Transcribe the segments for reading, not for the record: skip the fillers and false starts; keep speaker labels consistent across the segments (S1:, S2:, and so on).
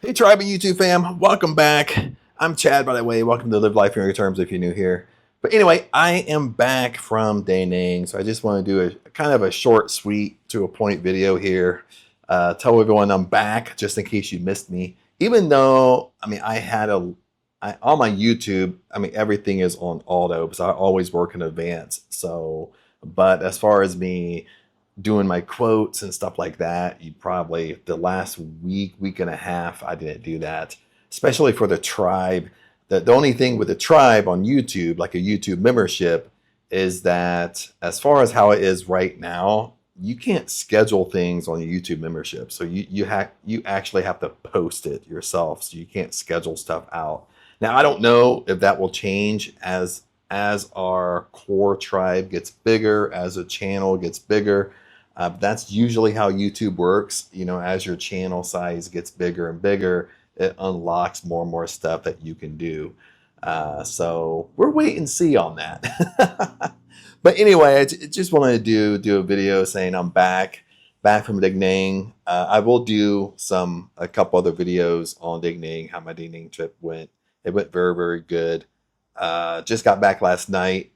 S1: Hey, Tribe and YouTube fam, welcome back. I'm Chad, by the way. Welcome to Live Life in Your Terms if you're new here. But anyway, I am back from Da Nang, so I just want to do a kind of a short, sweet, to a point video here. Tell everyone I'm back, just in case you missed me. Even though, on my YouTube, everything is on auto because I always work in advance. So, but as far as me doing my quotes and stuff like that, you probably the last week and a half, I didn't do that, especially for the tribe. The only thing with the tribe on YouTube, like a YouTube membership, is that as far as how it is right now, you can't schedule things on a YouTube membership. So you actually have to post it yourself. So you can't schedule stuff out. Now I don't know if that will change as our core tribe gets bigger, as a channel gets bigger. That's usually how YouTube works. You know, as your channel size gets bigger and bigger, it unlocks more and more stuff that you can do. So we're wait and see on that. But anyway, I just wanted to do a video saying I'm back from Da Nang. I will do a couple other videos on Da Nang, how my Da Nang trip went. It went very, very good. Just got back last night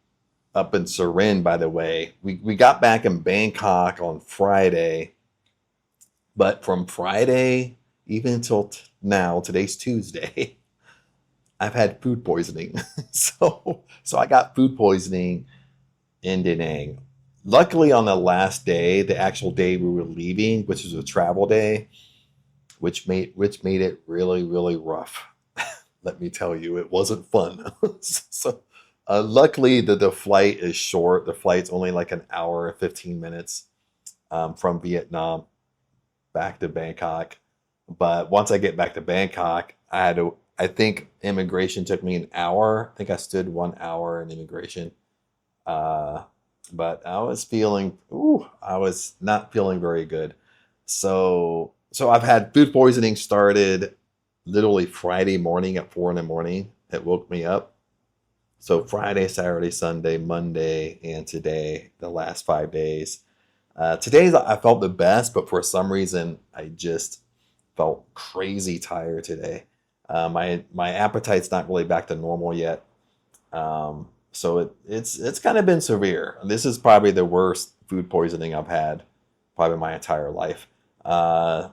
S1: up in Surin, by the way. We got back in Bangkok on Friday, but from Friday even until now, today's Tuesday, I've had food poisoning. so I got food poisoning in Da Nang. Luckily, on the last day, the actual day we were leaving, which was a travel day, which made it really, really rough. Let me tell you, it wasn't fun. So luckily, the flight is short. The flight's only like an hour and 15 minutes from Vietnam back to Bangkok. But once I get back to Bangkok, I think immigration took me an hour. I think I stood 1 hour in immigration. But I was not feeling very good. So I've had food poisoning started literally Friday morning at 4 in the morning. It woke me up. So Friday, Saturday, Sunday, Monday, and today, the last 5 days. Today I felt the best, but for some reason I just felt crazy tired today. My appetite's not really back to normal yet. So it's kind of been severe. This is probably the worst food poisoning I've had probably my entire life. But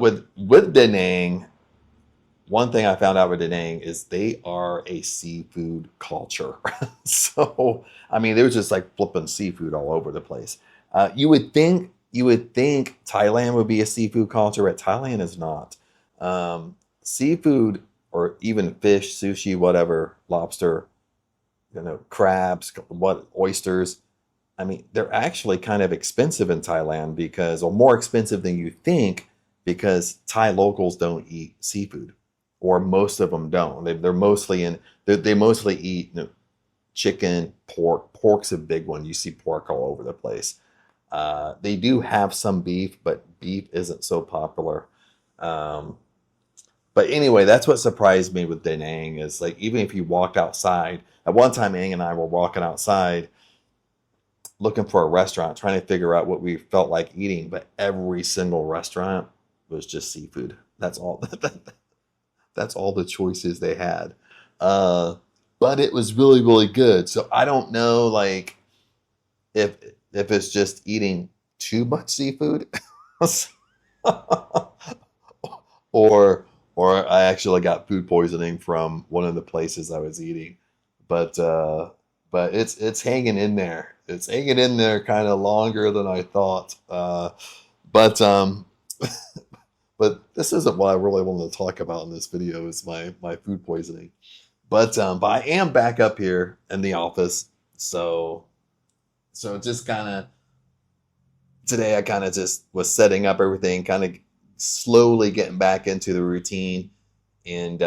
S1: with Da Nang, one thing I found out with Da Nang is they are a seafood culture. So, they were just like flipping seafood all over the place. You would think Thailand would be a seafood culture, but Thailand is not. Seafood or even fish, sushi, whatever, lobster, crabs, oysters. They're actually kind of expensive in Thailand or more expensive than you think, because Thai locals don't eat seafood, or most of them don't. They mostly eat chicken, pork. Pork's a big one. You see pork all over the place. They do have some beef, but beef isn't so popular. But anyway, that's what surprised me with Da Nang is, like, even if you walked outside, at one time Ang and I were walking outside looking for a restaurant, trying to figure out what we felt like eating, but every single restaurant was just seafood. That's all. That's all the choices they had. But it was really, really good. So I don't know, like, if it's just eating too much seafood, or I actually got food poisoning from one of the places I was eating. But it's hanging in there. It's hanging in there kind of longer than I thought. But but this isn't what I really wanted to talk about in this video, is my food poisoning. But I am back up here in the office. So just kind of today I kind of just was setting up everything, kind of slowly getting back into the routine, and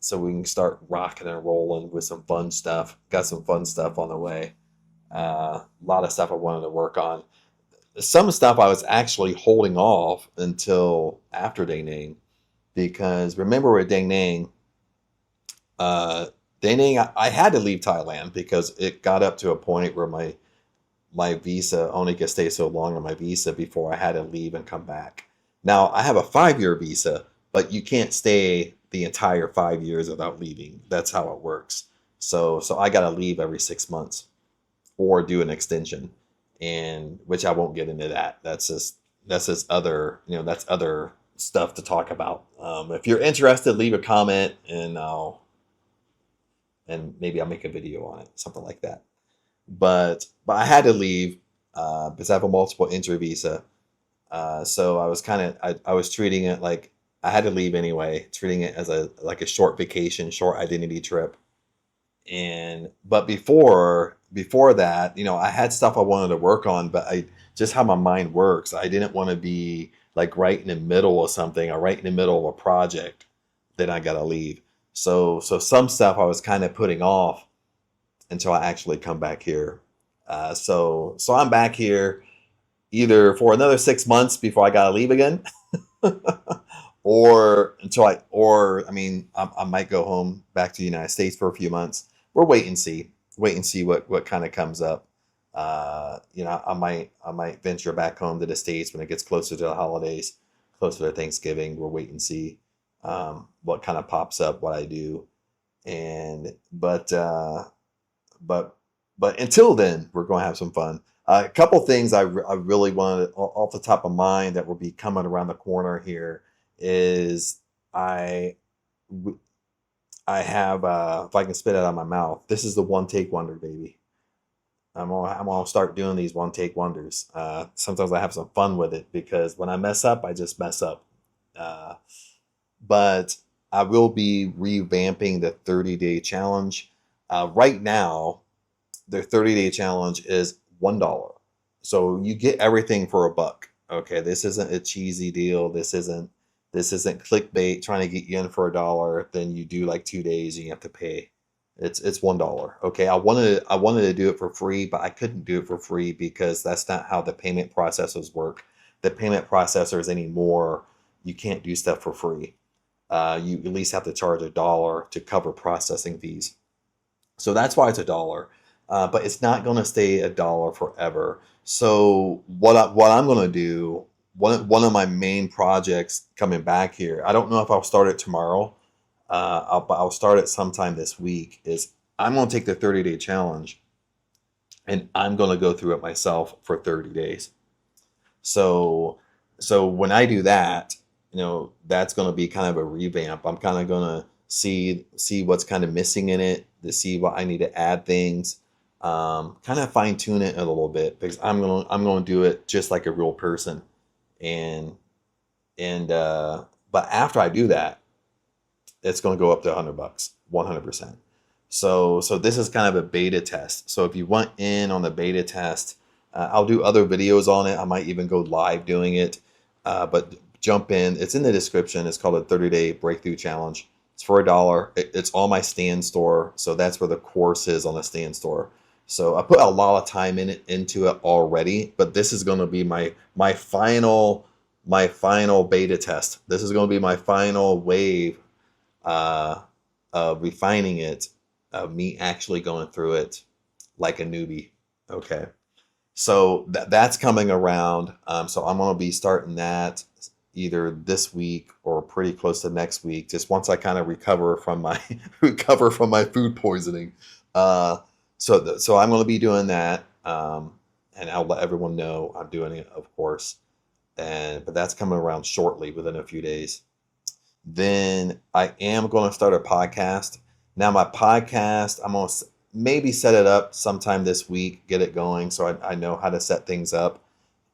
S1: so we can start rocking and rolling with some fun stuff. Got some fun stuff on the way. A lot of stuff I wanted to work on. Some stuff I was actually holding off until after Da Nang, because remember with Da Nang, I had to leave Thailand because it got up to a point where my visa only could stay so long on my visa before I had to leave and come back. Now I have a 5-year visa, but you can't stay the entire 5 years without leaving. That's how it works. So I got to leave every 6 months or do an extension, and which I won't get into that. That's just other, that's other stuff to talk about. If you're interested, leave a comment and maybe I'll make a video on it, something like that. But I had to leave because I have a multiple entry visa. So I was I was treating it like I had to leave anyway, treating it as a short vacation, short identity trip. And but before that, I had stuff I wanted to work on, but I just how my mind works. I didn't want to be like right in the middle of something or right in the middle of a project that I gotta leave. So some stuff I was kind of putting off until I actually come back here. So I'm back here either for another 6 months before I gotta leave again, or I mean, I might go home back to the United States for a few months. We'll wait and see what kind of comes up. I might venture back home to the States when it gets closer to the holidays, closer to Thanksgiving. We'll wait and see what kind of pops up, what I do, and but but until then, we're going to have some fun. A couple things I really wanted off the top of mind that will be coming around the corner here is I w- I have if I can spit it out of my mouth, this is the one take wonder, baby. I'm gonna start doing these one take wonders. Sometimes I have some fun with it because when I mess up, I just mess up. Uh, but I will be revamping the 30-day challenge. Right now, their 30-day challenge is $1. So you get everything for a buck. Okay, this isn't a cheesy deal. This isn't clickbait trying to get you in for $1. Then you do like 2 days and you have to pay. It's $1. Okay, I wanted to do it for free, but I couldn't do it for free because that's not how the payment processors work. The payment processors anymore, you can't do stuff for free. You at least have to charge $1 to cover processing fees. So that's why it's $1. But it's not going to stay $1 forever. So what I'm going to do, one of my main projects coming back here, I don't know if I'll start it tomorrow, but I'll start it sometime this week, is I'm going to take the 30-day challenge and I'm going to go through it myself for 30 days. So so when I do that, that's going to be kind of a revamp. I'm kind of going to see what's kind of missing in it, to see what I need to add things, kind of fine tune it a little bit because I'm going to do it just like a real person. And but after I do that, it's going to go up to $100, 100%. So this is kind of a beta test. So if you want in on the beta test, I'll do other videos on it. I might even go live doing it. But jump in. It's in the description. It's called a 30-day breakthrough challenge. It's for $1. It's on my stand store. So that's where the course is, on the stand store. So I put a lot of time into it already, but this is going to be my final beta test. This is going to be my final wave uh, of refining it, of me actually going through it like a newbie. Okay. So that's coming around. So I'm going to be starting that either this week or pretty close to next week, just once I kind of recover from my recover from my food poisoning. Uh, so I'm going to be doing that, and I'll let everyone know I'm doing it, of course. But that's coming around shortly, within a few days. Then I am going to start a podcast. Now, my podcast, I'm going to maybe set it up sometime this week, get it going so I know how to set things up.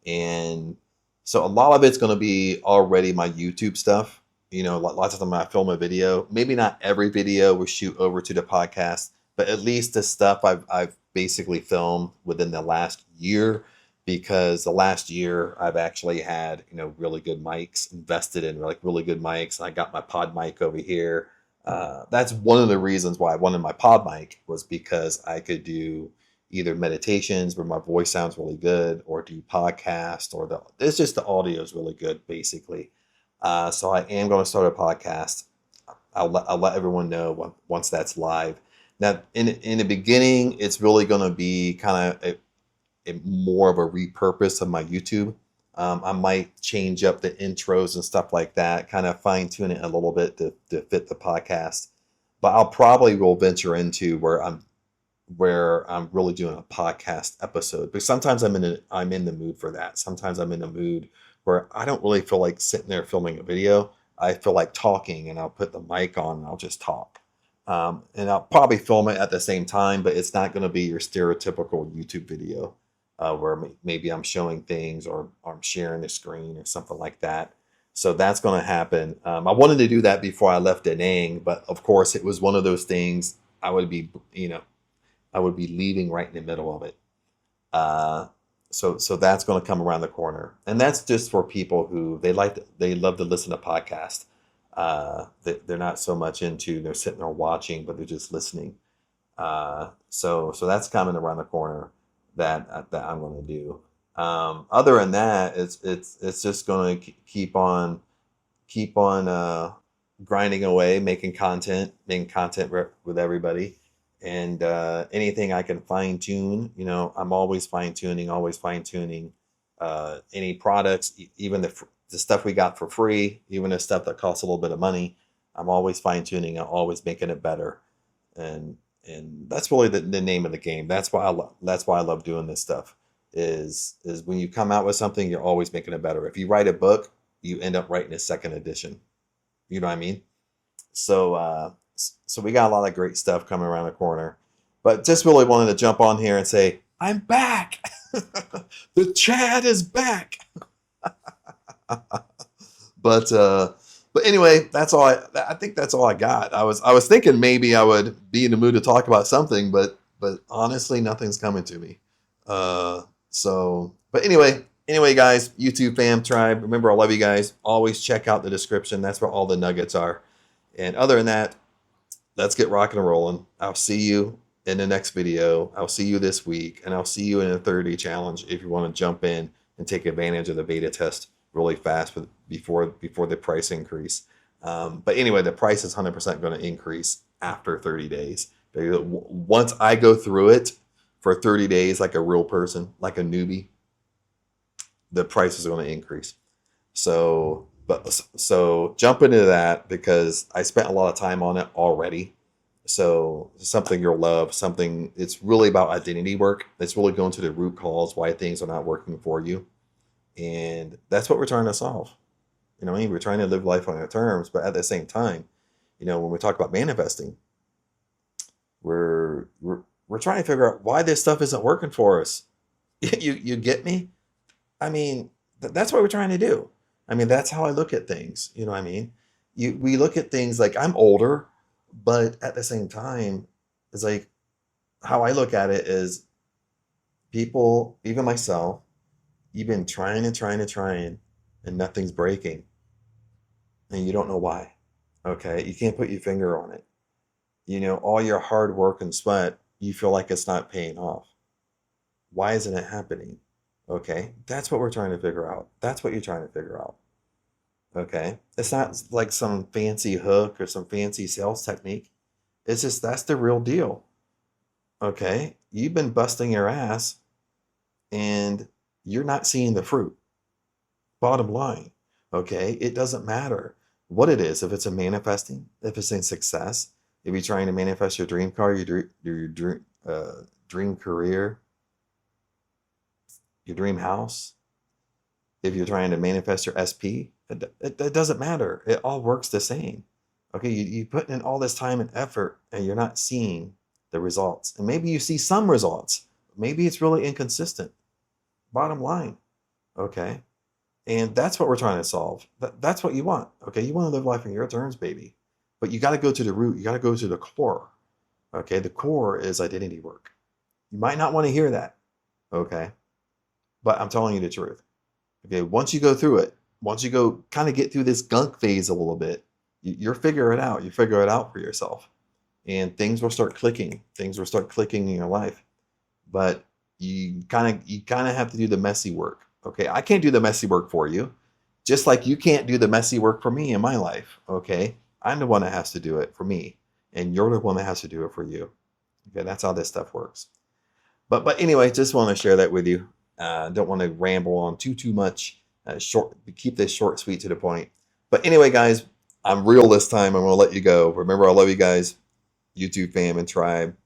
S1: And so a lot of it's going to be already my YouTube stuff. Lots of them I film a video. Maybe not every video will shoot over to the podcast, but at least the stuff I've basically filmed within the last year, because the last year I've actually had, really good mics, invested in like really good mics. I got my pod mic over here. That's one of the reasons why I wanted my pod mic, was because I could do either meditations where my voice sounds really good, or do podcast, or it's just the audio is really good, basically. So I am going to start a podcast. I'll let everyone know once that's live. Now, in the beginning, it's really going to be kind of a more of a repurpose of my YouTube. I might change up the intros and stuff like that, kind of fine tune it a little bit to fit the podcast. But I'll probably will venture into where I'm really doing a podcast episode. But sometimes I'm in the mood for that. Sometimes I'm in the mood where I don't really feel like sitting there filming a video. I feel like talking, and I'll put the mic on and I'll just talk. And I'll probably film it at the same time, but it's not going to be your stereotypical YouTube video where maybe I'm showing things or I'm sharing the screen or something like that. So that's going to happen. I wanted to do that before I left Da Nang, but of course it was one of those things. I would be, I would be leaving right in the middle of it. Uh, so that's going to come around the corner, and that's just for people who they love to listen to podcasts. They're not so much into they're sitting there watching, but they're just listening. So that's coming around the corner that I'm going to do. Other than that, it's just going to keep on grinding away, making content with everybody, and anything I can fine tune. I'm always fine tuning, any products, even the stuff we got for free, even the stuff that costs a little bit of money. I'm always fine tuning. I'm always making it better, and that's really the name of the game. That's why I love doing this stuff. Is when you come out with something, you're always making it better. If you write a book, you end up writing a second edition. You know what I mean? So we got a lot of great stuff coming around the corner, but just really wanted to jump on here and say I'm back. The Chad is back. but but anyway, I think that's all I got. I was thinking maybe I would be in the mood to talk about something, but honestly, nothing's coming to me. But anyway, guys, YouTube fam tribe, remember I love you guys. Always check out the description. That's where all the nuggets are. And other than that, let's get rocking and rolling. I'll see you in the next video. I'll see you this week, and I'll see you in a 30-day challenge if you want to jump in and take advantage of the beta test really fast before the price increase. But anyway, the price is 100% going to increase after 30 days. Once I go through it for 30 days like a real person, like a newbie, the price is going to increase. So jump into that because I spent a lot of time on it already. So something you'll love, it's really about identity work. It's really going to the root cause why things are not working for you. And that's what we're trying to solve. We're trying to live life on our terms, but at the same time, when we talk about manifesting, we're trying to figure out why this stuff isn't working for us. You get me? I mean, that's what we're trying to do. I mean, that's how I look at things. You know what I mean? We look at things like I'm older, but at the same time, it's like how I look at it is people, even myself, you've been trying and nothing's breaking. And you don't know why. Okay. You can't put your finger on it. All your hard work and sweat, you feel like it's not paying off. Why isn't it happening? Okay. That's what we're trying to figure out. That's what you're trying to figure out. Okay. It's not like some fancy hook or some fancy sales technique. It's just, that's the real deal. Okay. You've been busting your ass and you're not seeing the fruit. Bottom line. Okay. It doesn't matter what it is. If it's a manifesting, if it's in success, if you're trying to manifest your dream car, your dream career, your dream house, if you're trying to manifest your SP, it doesn't matter. It all works the same. Okay, you put in all this time and effort and you're not seeing the results. And maybe you see some results. Maybe it's really inconsistent. Bottom line. Okay. And that's what we're trying to solve. That's what you want. Okay, you want to live life on your terms, baby. But you got to go to the root. You got to go to the core. Okay, the core is identity work. You might not want to hear that. Okay. But I'm telling you the truth. Okay, once you go through it, once you go kind of get through this gunk phase a little bit, you'll figure it out. You figure it out for yourself. And things will start clicking. Things will start clicking in your life. But you kind of have to do the messy work. Okay, I can't do the messy work for you. Just like you can't do the messy work for me in my life. Okay, I'm the one that has to do it for me. And you're the one that has to do it for you. Okay, that's how this stuff works. But anyway, just want to share that with you. Don't want to ramble on too much. Short, keep this short, sweet, to the point. But anyway, guys, I'm real this time. I'm going to let you go. Remember, I love you guys, YouTube fam and tribe.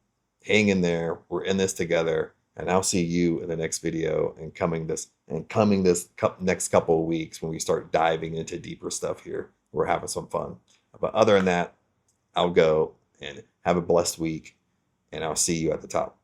S1: Hang in there. We're in this together. And I'll see you in the next video and coming this next couple of weeks when we start diving into deeper stuff here. We're having some fun. But other than that, I'll go and have a blessed week, and I'll see you at the top.